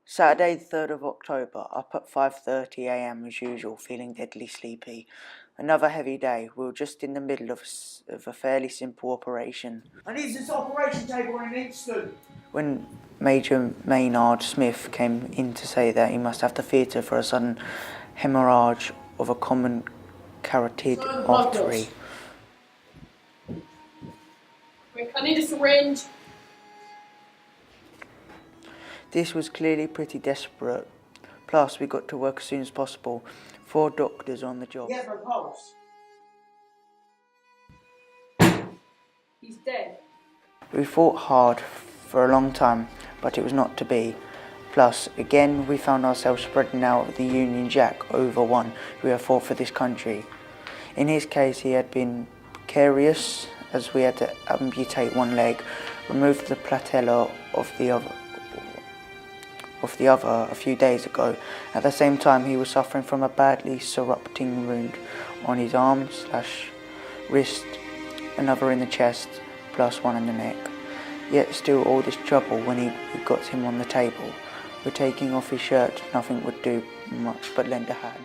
Saturday the 3rd of October, up at 5:30 a.m. as usual, feeling deadly sleepy. Another heavy day. We were just in the middle of a fairly simple operation. I need this operation table in an instant. When Major Maynard Smith came in to say that he must have the theatre for a sudden hemorrhage of a common carotid artery. I need a syringe. This was clearly pretty desperate. Plus, we got to work as soon as possible. 4 doctors on the job. He has no pulse. He's dead. We fought hard for a long time, but it was not to be. Plus, again, we found ourselves spreading out with the Union Jack over one who had fought for this country. In his case, he had been precarious, as we had to amputate one leg, remove the patella of the other a few days ago. At the same time, he was suffering from a badly erupting wound on his arm/wrist, another in the chest, plus one in the neck. Yet still all this trouble when we got him on the table. We're taking off his shirt, nothing would do much but lend a hand.